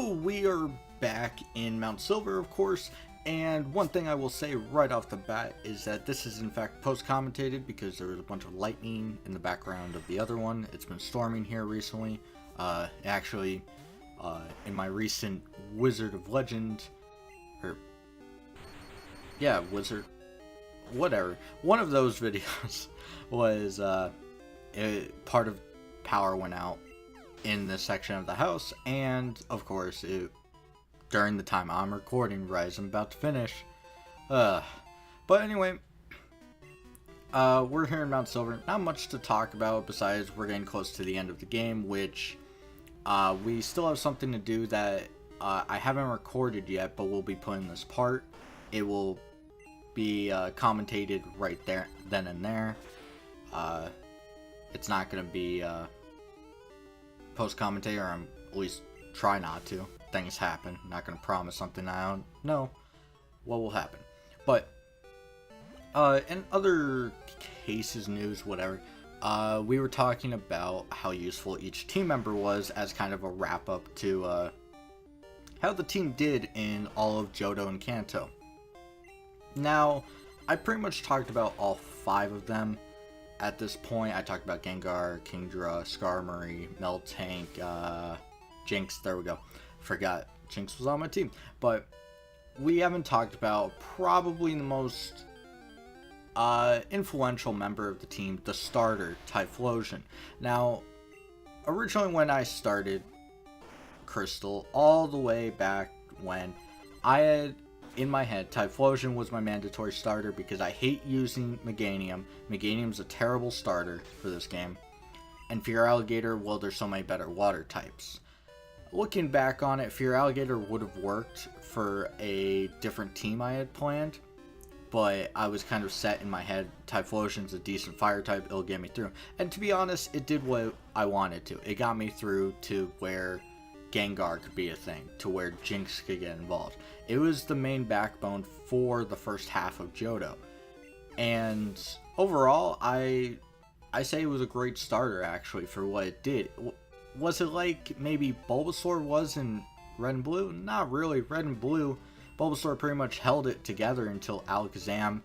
So we are back in Mt.Silver, of course, and one thing I will say right off the bat is that this is in fact post-commentated because there was a bunch of lightning in the background of the other one. It's been storming here recently. Actually, in my recent Wizard of Legend, whatever, one of those videos was part of power went out in this section of the house, and of course during the time I'm recording, right as I'm about to finish. But anyway, we're here in Mt.Silver. Not much to talk about besides we're getting close to the end of the game, which we still have something to do that I haven't recorded yet, but we'll be putting this part. It will be commentated right there, then and there. It's not going to be post-commentator, or at least try not to. Things happen. I'm not going to promise something I don't know what will happen. But in other cases, news, whatever, we were talking about how useful each team member was as kind of a wrap-up to how the team did in all of Johto and Kanto. Now, I pretty much talked about all 5 of them at this point. I talked about Gengar, Kingdra, Skarmory, Miltank, Jinx, there we go. Forgot Jinx was on my team. But we haven't talked about probably the most influential member of the team, the starter, Typhlosion. Now, originally when I started Crystal, all the way back when, I had in my head Typhlosion was my mandatory starter because I hate using Meganium. Meganium's a terrible starter for this game. And Fear Alligator, well, there's so many better water types. Looking back on it, Fear Alligator would have worked for a different team I had planned, but I was kind of set in my head, Typhlosion's a decent fire type, it'll get me through. And to be honest, it did what I wanted to. It got me through to where Gengar could be a thing, to where Jinx could get involved. It was the main backbone for the first half of Johto. And overall, I say it was a great starter, actually, for what it did. Was it like maybe Bulbasaur was in Red and Blue? Not really. Red and Blue, Bulbasaur pretty much held it together until Alakazam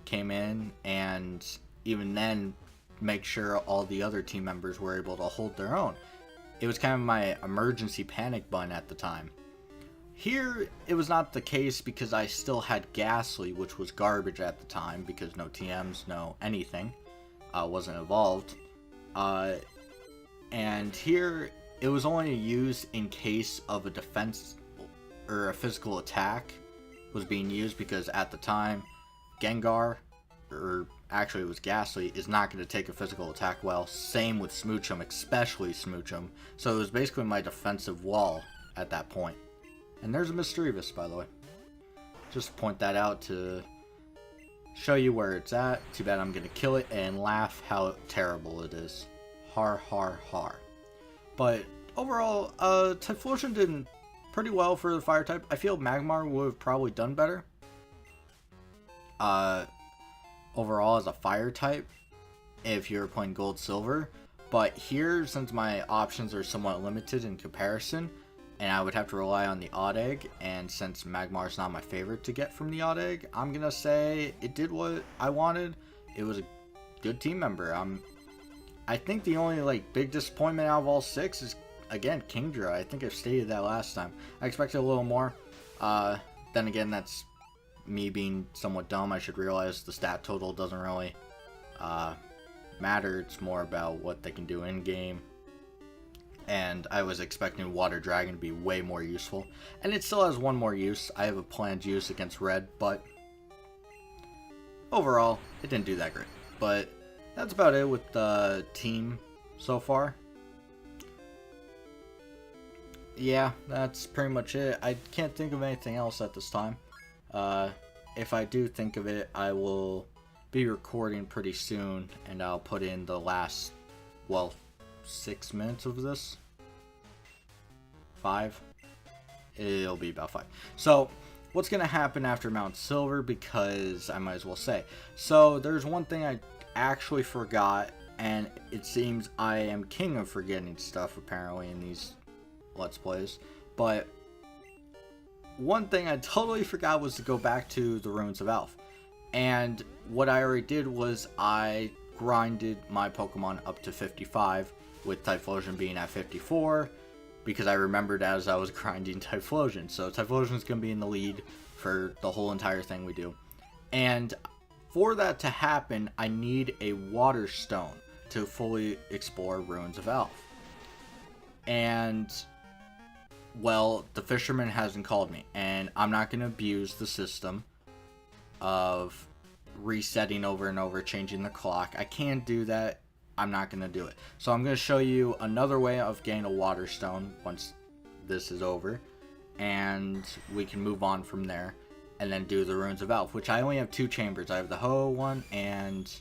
came in, and even then, make sure all the other team members were able to hold their own. It was kind of my emergency panic button at the time. Here, it was not the case because I still had Ghastly, which was garbage at the time because no TMs, no anything, wasn't evolved. And here, it was only used in case of a defense or a physical attack was being used, because at the time, Gengar, or actually it was Ghastly, is not going to take a physical attack well. Same with Smoochum, especially Smoochum. So it was basically my defensive wall at that point. And there's a Misdreavus, by the way. Just to point that out to show you where it's at. Too bad I'm going to kill it and laugh how terrible it is. Har har har. But overall, Typhlosion did pretty well for the fire type. I feel Magmar would have probably done better. Overall as a fire type, if you're playing Gold Silver. But here, since my options are somewhat limited in comparison, and I would have to rely on the Odd Egg, and since Magmar's not my favorite to get from the Odd Egg, I'm gonna say it did what I wanted. It was a good team member. I think the only big disappointment out of all 6 is, again, Kingdra. I think I've stated that last time. I expected a little more. Then again, that's me being somewhat dumb. I should realize the stat total doesn't really matter. It's more about what they can do in game. And I was expecting Water Dragon to be way more useful. And it still has one more use. I have a planned use against Red, but overall, it didn't do that great. But that's about it with the team so far. Yeah, that's pretty much it. I can't think of anything else at this time. If I do think of it, I will be recording pretty soon, and I'll put in the last, 6 minutes of this. 5? It'll be about 5. So, what's going to happen after Mt.Silver, because I might as well say. So, there's one thing I actually forgot, and it seems I am king of forgetting stuff apparently in these Let's Plays. But one thing I totally forgot was to go back to the Ruins of Alph. And what I already did was I grinded my Pokemon up to 55, with Typhlosion being at 54, because I remembered as I was grinding Typhlosion. So Typhlosion is going to be in the lead for the whole entire thing we do. And for that to happen, I need a Water Stone to fully explore Ruins of Alph. And, well, the fisherman hasn't called me, and I'm not going to abuse the system of resetting over and over, changing the clock. I can't do that. I'm not going to do it. So I'm going to show you another way of getting a Water Stone once this is over, and we can move on from there and then do the Ruins of Alph, which I only have 2 chambers. I have the Ho one and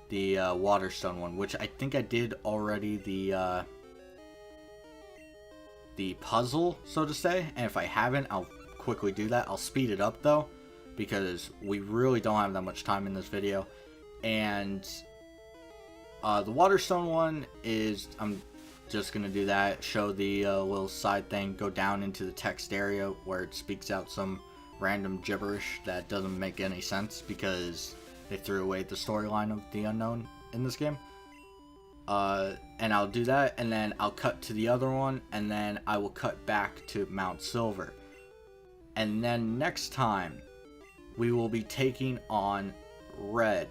the Water Stone one, which I think I did already the puzzle, so to say. And if I haven't, I'll quickly do that. I'll speed it up though, because we really don't have that much time in this video. And the Water Stone one is, I'm just going to do that, show the little side thing, go down into the text area where it speaks out some random gibberish that doesn't make any sense because they threw away the storyline of the unknown in this game. And I'll do that, and then I'll cut to the other one, and then I will cut back to Mt.Silver. And then next time, we will be taking on Red.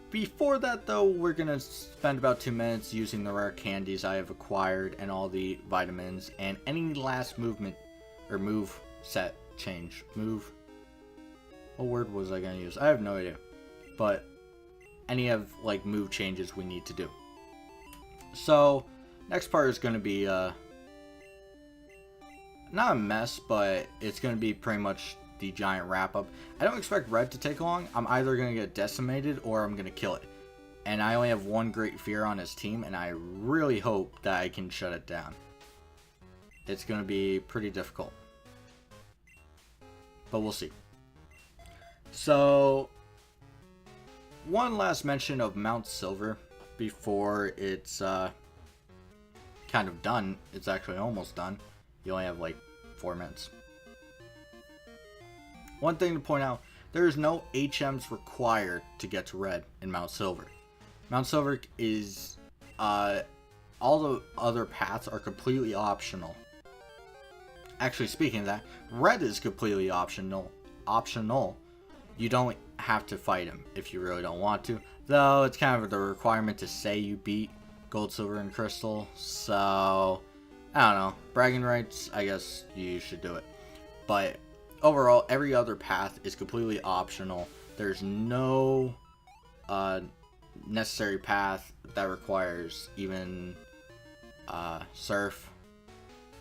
Before that though, we're going to spend about 2 minutes using the rare candies I have acquired and all the vitamins and any last movement or move set change. Move. What word was I going to use? I have no idea. But any of like move changes we need to do. So next part is going to be not a mess, but it's going to be pretty much the giant wrap up. I don't expect Red to take long. I'm either going to get decimated or I'm going to kill it. And I only have one Great Fear on his team, and I really hope that I can shut it down. It's going to be pretty difficult, but we'll see. So one last mention of Mt.Silver before it's kind of done. It's actually almost done. You only have like 4 minutes. One thing to point out, there is no HMs required to get to Red in Mt.Silver. Mt.Silver is, all the other paths are completely optional. Actually, speaking of that, Red is completely optional. You don't have to fight him if you really don't want to. Though, it's kind of the requirement to say you beat Gold, Silver, and Crystal. So, I don't know. Bragging rights, I guess you should do it. But overall, every other path is completely optional. There's no necessary path that requires even Surf.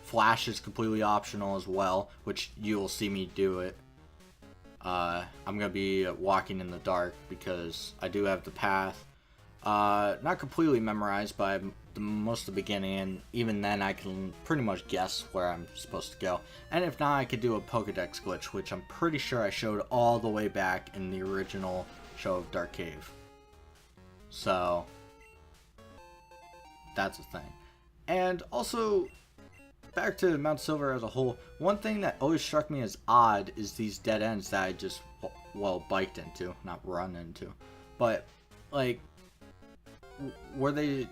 Flash is completely optional as well, which you will see me do it. I'm going to be walking in the dark because I do have the path. Not completely memorized, but most of the beginning, and even then I can pretty much guess where I'm supposed to go. And if not, I could do a Pokedex glitch, which I'm pretty sure I showed all the way back in the original show of Dark Cave. So that's a thing. And also, back to Mt.Silver as a whole, one thing that always struck me as odd is these dead ends that I just, well, biked into, not run into. But, like, were they,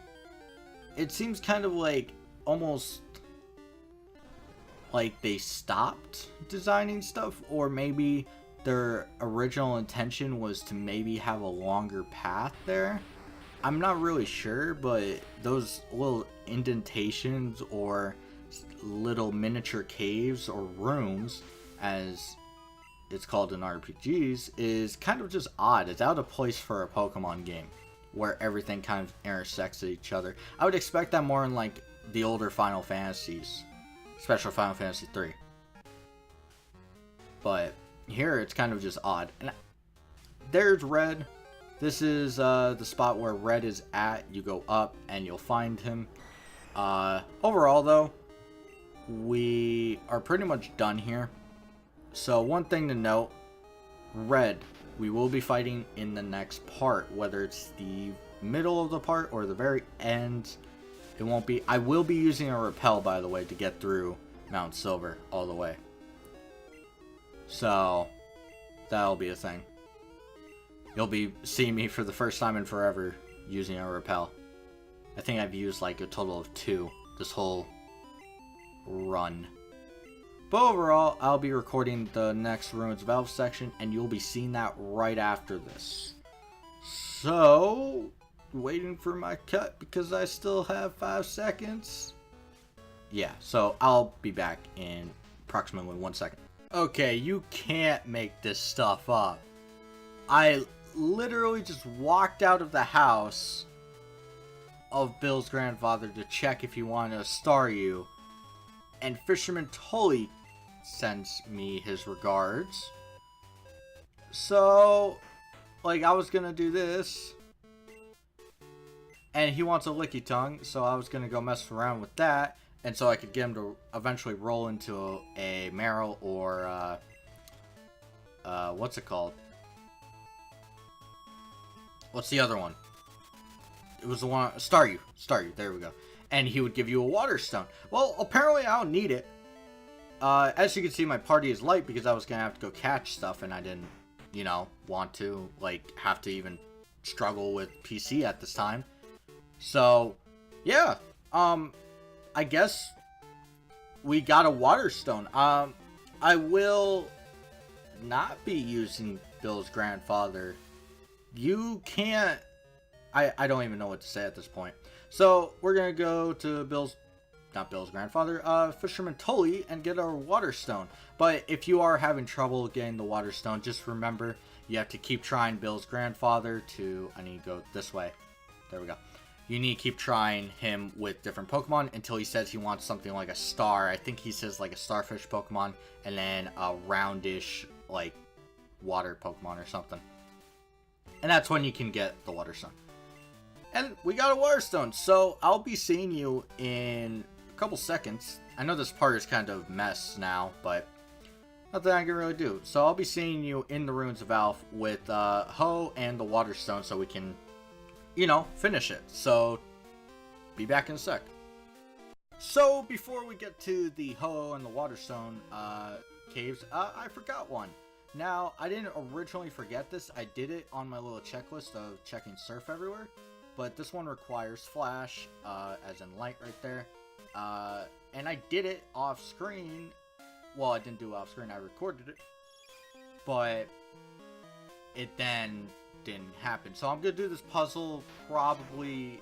it seems kind of like almost like they stopped designing stuff, or maybe their original intention was to maybe have a longer path there. I'm not really sure, but those little indentations or little miniature caves or rooms, as it's called in RPGs, is kind of just odd. It's out of place for a Pokemon game where everything kind of intersects with each other. I would expect that more in like the older Final Fantasies, especially Final Fantasy 3. But here it's kind of just odd. And there's Red. This is the spot where Red is at. You go up and you'll find him. Overall though, we are pretty much done here. So one thing to note, Red, we will be fighting in the next part, whether it's the middle of the part or the very end. It won't be. I will be using a repel, by the way, to get through Mt.Silver all the way. So, that'll be a thing. You'll be seeing me for the first time in forever using a repel. I think I've used like a total of 2 this whole run. But overall, I'll be recording the next Ruins of Alph section, and you'll be seeing that right after this. So, waiting for my cut because I still have 5 seconds. Yeah, so I'll be back in approximately 1 second. Okay, you can't make this stuff up. I literally just walked out of the house of Bill's grandfather to check if he wanted to star you, and Fisherman Tully sends me his regards. So, like, I was gonna do this, and he wants a licky tongue, so I was gonna go mess around with that, and so I could get him to eventually roll into a Meryl or what's it called? What's the other one? It was the one, Staryu, there we go. And he would give you a water stone. Well, apparently I don't need it. As you can see, my party is light because I was going to have to go catch stuff, and I didn't, you know, want to, like, have to even struggle with PC at this time. So, yeah, I guess we got a water stone. I will not be using Bill's grandfather. You can't, I don't even know what to say at this point. So, we're going to go to not Bill's grandfather, Fisherman Tully, and get our water stone. But if you are having trouble getting the water stone, just remember, you have to keep trying Bill's grandfather to, I need to go this way. There we go. You need to keep trying him with different Pokemon until he says he wants something like a star. I think he says like a starfish Pokemon, and then a roundish, like, water Pokemon or something. And that's when you can get the water stone. And we got a water stone, so I'll be seeing you in a couple seconds. I know this part is kind of mess now, but nothing I can really do. So I'll be seeing you in the Ruins of Alph with Ho and the water stone, so we can, you know, finish it. So be back in a sec. So before we get to the Ho and the water stone caves, I forgot one. Now, I didn't originally forget this. I did it on my little checklist of checking surf everywhere. But this one requires flash, as in light right there. And I did it off screen. Well, I didn't do it off screen, I recorded it. But it then didn't happen. So I'm going to do this puzzle probably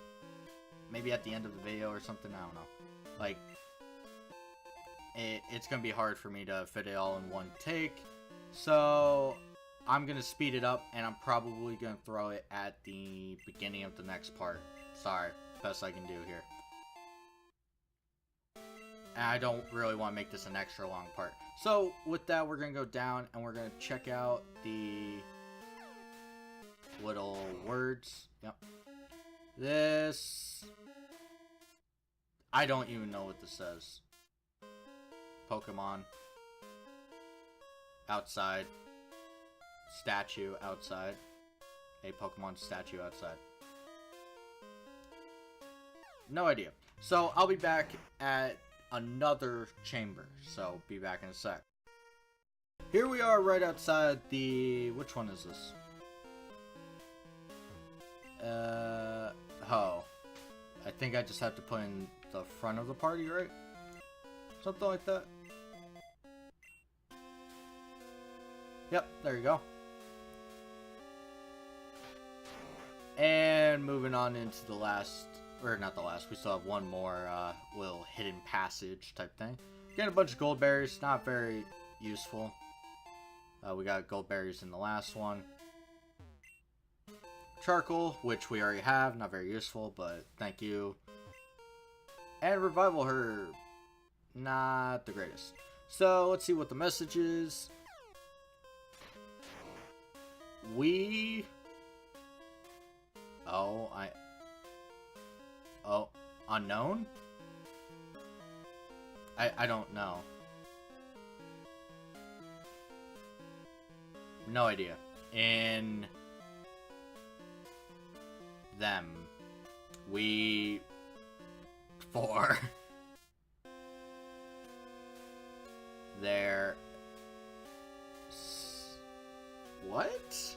maybe at the end of the video or something. I don't know. Like, it's going to be hard for me to fit it all in one take. So I'm going to speed it up, and I'm probably going to throw it at the beginning of the next part. Sorry, best I can do here. And I don't really want to make this an extra long part. So with that, we're going to go down, and we're going to check out the little words. Yep. This, I don't even know what this says. Pokemon. Outside. Statue outside. A Pokemon statue outside. No idea. So I'll be back at another chamber. So be back in a sec. Here we are right outside the... Which one is this? Ho. I think I just have to put in the front of the party, right? Something like that. Yep, there you go. And moving on into the last, or not the last, we still have one more little hidden passage type thing. Getting a bunch of gold berries, not very useful. We got gold berries in the last one. Charcoal, which we already have, not very useful, but thank you. And revival herb, not the greatest. So let's see what the message is. Unknown? I don't know. No idea. In them. For their What?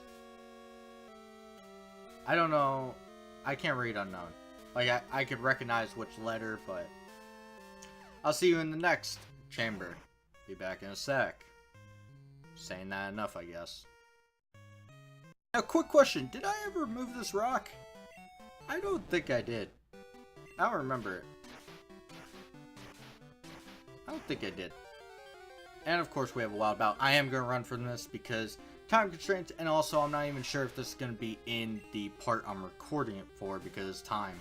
I don't know. I can't read unknown. Like, I could recognize which letter, but... I'll see you in the next chamber. Be back in a sec. Saying that enough, I guess. Now, quick question. Did I ever move this rock? I don't think I did. I don't remember it. I don't think I did. And of course we have a wild bout. I am going to run from this because time constraints, and also I'm not even sure if this is going to be in the part I'm recording it for because it's time.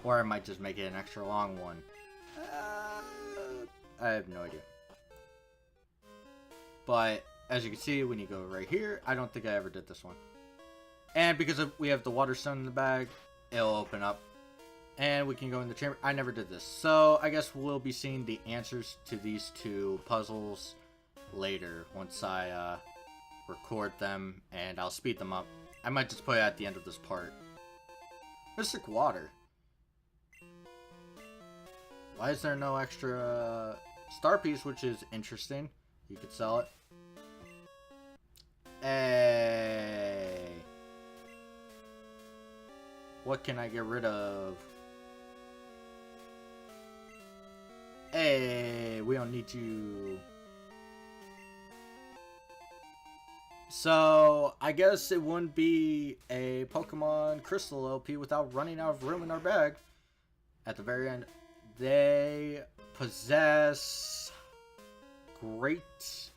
Or I might just make it an extra long one. I have no idea. But as you can see, when you go right here, I don't think I ever did this one. And because we have the water stone in the bag, it'll open up. And we can go in the chamber. I never did this. So I guess we'll be seeing the answers to these two puzzles later once I record them, and I'll speed them up. I might just put it at the end of this part. Mystic water. Why is there no extra star piece, which is interesting. You could sell it. Hey. What can I get rid of? Hey, we don't need to. So, I guess it wouldn't be a Pokemon Crystal LP without running out of room in our bag. At the very end, they possess great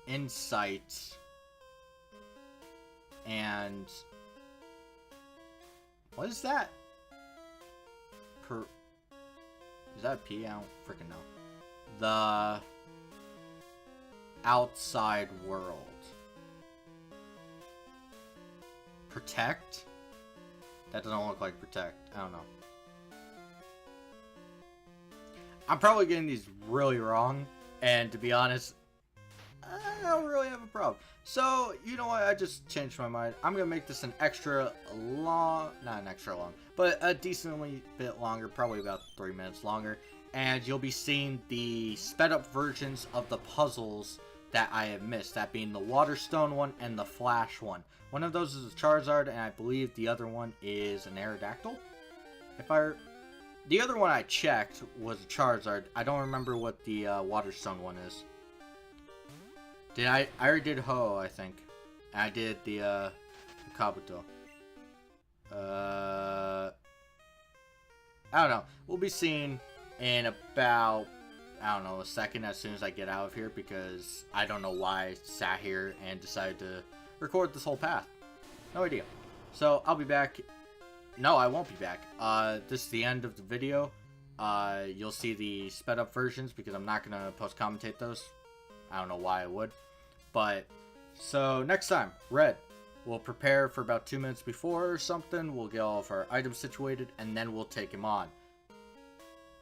insight and what is that? Is that a P? I don't freaking know. The outside world. Protect? That doesn't look like protect. I don't know. I'm probably getting these really wrong, and to be honest, I don't really have a problem. So, you know what, I just changed my mind. I'm going to make this an extra long, not an extra long, but a decently bit longer, probably about 3 minutes longer. And you'll be seeing the sped up versions of the puzzles that I have missed. That being the Water Stone one and the Flash one. One of those is a Charizard, and I believe the other one is an Aerodactyl. The other one I checked was a Charizard. I don't remember what the Water Stone one is. I already did Ho, I think. I did the Kabuto. I don't know. We'll be seeing in about, I don't know, a second as soon as I get out of here, because I don't know why I sat here and decided to record this whole path. No idea. So, I'll be back. No, I won't be back. This is the end of the video. You'll see the sped up versions because I'm not going to post-commentate those. I don't know why I would. But, so next time, Red. We'll prepare for about 2 minutes before or something. We'll get all of our items situated, and then we'll take him on.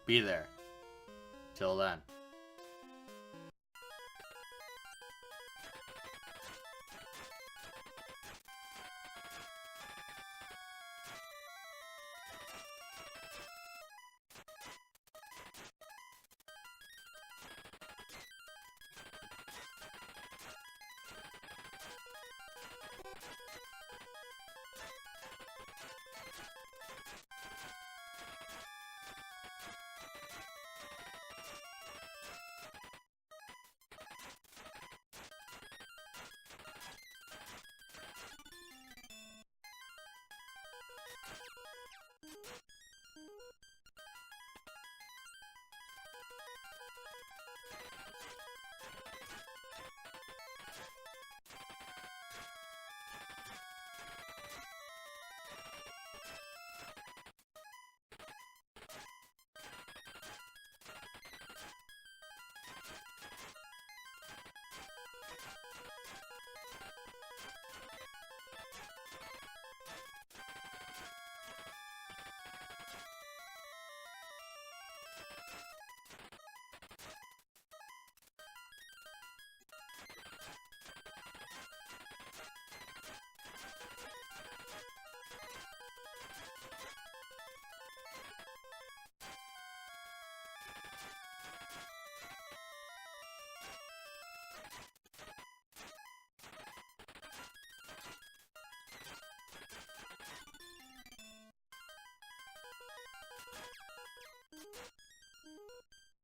Be there. Till then.